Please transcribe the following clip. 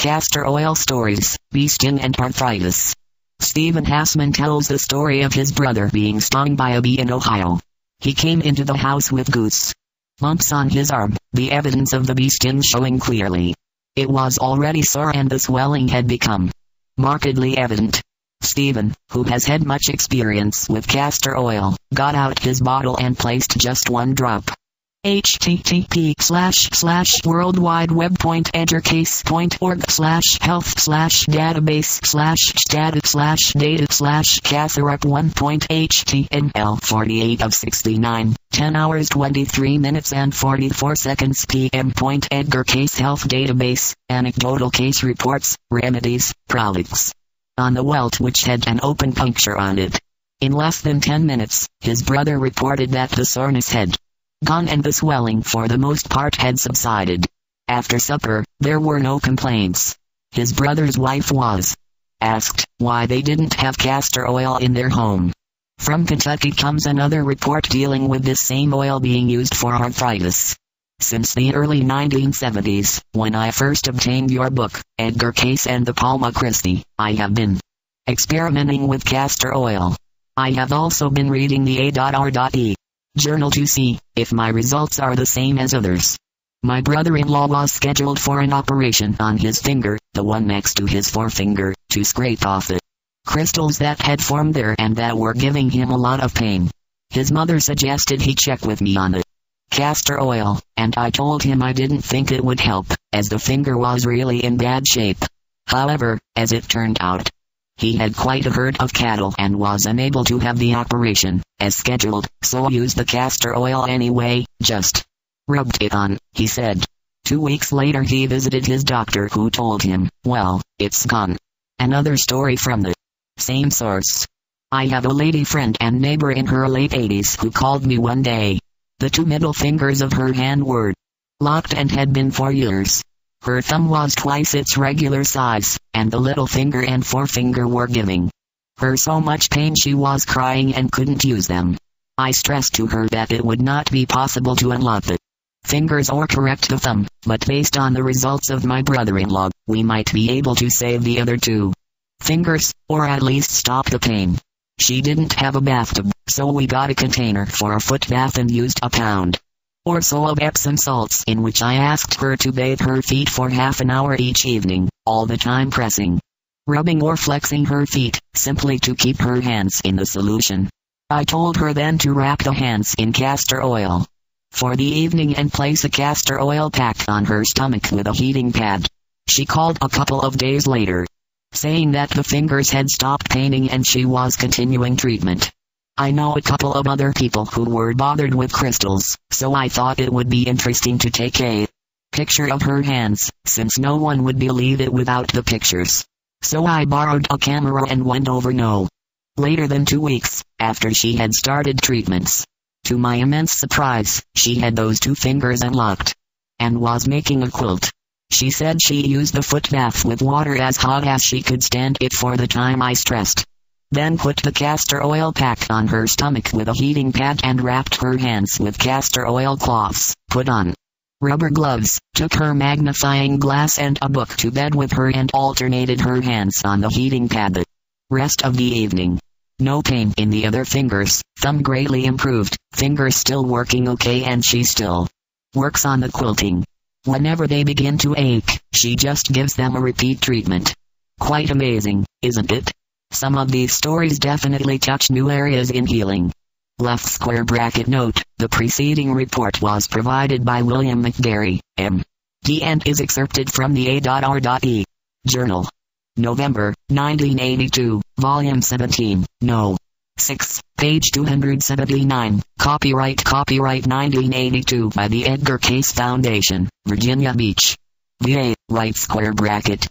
Castor Oil Stories, Bee Sting and Arthritis. Stephen Hassman tells the story of his brother being stung by a bee in Ohio. He came into the house with goose bumps on his arm, the evidence of the bee sting showing clearly. It was already sore and the swelling had become markedly evident. Stephen, who has had much experience with castor oil, got out his bottle and placed just one drop. http://worldwideweb.edgarcayce.org/health/data/data/Castor 1.html 48 of 69, 10 hours 23 minutes and 44 seconds p.m. Edgar Cayce Health Database, anecdotal case reports, remedies, products. On the welt which had an open puncture on it. In less than 10 minutes, his brother reported that the soreness had gone and the swelling for the most part had subsided. After supper, there were no complaints. His brother's wife was asked why they didn't have castor oil in their home. From Kentucky comes another report dealing with this same oil being used for arthritis. Since the early 1970s, when I first obtained your book, Edgar Cayce and the Palma Christi, I have been experimenting with castor oil. I have also been reading the A.R.E. journal to see if my results are the same as others. My brother-in-law was scheduled for an operation on his finger, the one next to his forefinger, to scrape off the crystals that had formed there and that were giving him a lot of pain. His mother suggested he check with me on the castor oil, and I told him I didn't think it would help, as the finger was really in bad shape. However, as it turned out, he had quite a herd of cattle and was unable to have the operation, as scheduled, so used the castor oil anyway, just rubbed it on, he said. 2 weeks later he visited his doctor who told him, well, it's gone. Another story from the same source. I have a lady friend and neighbor in her late 80s who called me one day. The 2 middle fingers of her hand were locked and had been for years. Her thumb was twice its regular size, and the little finger and forefinger were giving her so much pain she was crying and couldn't use them. I stressed to her that it would not be possible to unlock the fingers or correct the thumb, but based on the results of my brother-in-law, we might be able to save the other 2 fingers, or at least stop the pain. She didn't have a bathtub, so we got a container for a foot bath and used a pound or so of Epsom salts in which I asked her to bathe her feet for half an hour each evening, all the time pressing, rubbing or flexing her feet, simply to keep her hands in the solution. I told her then to wrap the hands in castor oil for the evening and place a castor oil pack on her stomach with a heating pad. She called a couple of days later, saying that the fingers had stopped paining and she was continuing treatment. I know a couple of other people who were bothered with crystals, so I thought it would be interesting to take a picture of her hands, since no one would believe it without the pictures. So I borrowed a camera and went over no later than 2 weeks after she had started treatments. To my immense surprise, she had those 2 fingers unlocked and was making a quilt. She said she used the foot bath with water as hot as she could stand it for the time I stressed. Then put the castor oil pack on her stomach with a heating pad and wrapped her hands with castor oil cloths, put on rubber gloves, took her magnifying glass and a book to bed with her and alternated her hands on the heating pad the rest of the evening. No pain in the other fingers, thumb greatly improved, fingers still working okay and she still works on the quilting. Whenever they begin to ache, she just gives them a repeat treatment. Quite amazing, isn't it? Some of these stories definitely touch new areas in healing. Left square bracket note, the preceding report was provided by William McGarry, M.D. and is excerpted from the A.R.E. journal. November, 1982, Volume 17, No. 6, page 279, copyright 1982 by the Edgar Cayce Foundation, Virginia Beach, VA, right square bracket,